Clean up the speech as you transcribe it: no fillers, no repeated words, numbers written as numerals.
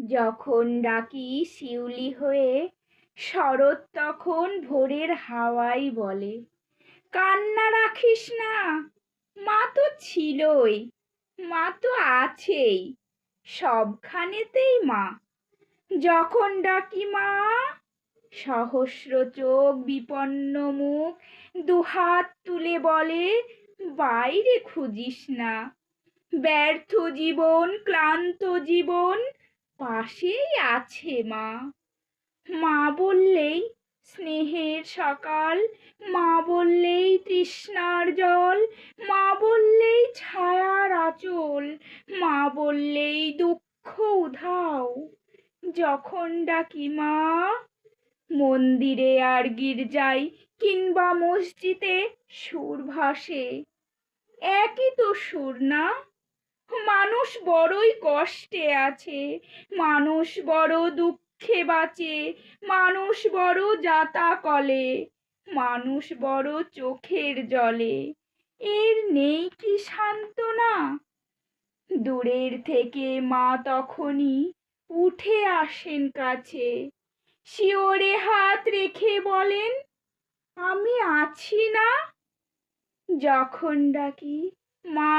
যখন ডাকি শিউলি হয়ে, শরৎ তখন ভোরের হাওয়াই বলে, কান্না রাখিস না, মা তো ছিলই, মা তো আছেই, সবখানেতেই মা। যখন ডাকি মা, সহস্র চোখ বিপন্ন মুখ দুহাত তুলে বলে, বাইরে খুঁজিস না, ব্যর্থ জীবন ক্লান্ত জীবন পাশেই আছে মা। মা বললেই স্নেহের সকাল, মা বললেই তৃষ্ণার জল, মা বললেই ছায়ার আঁচল, মা বললেই দুঃখ উধাও। যখন ডাকি মা, মন্দিরে আর গির্জায় কিংবা মসজিদে সুর ভাসে, একই তো সুর না? মানুষ বড়ই কষ্টে আছে, মানুষ বড় দুঃখে বাঁচে, মানুষ বড় যাতা কলে, মানুষ বড় চোখের জলে, এর নেই কি সান্ত্বনা? দূরের থেকে মা তখনই উঠে আসেন কাছে, শিওরে হাত রেখে বলেন, আমি আছি না? যখন ডাকি মা,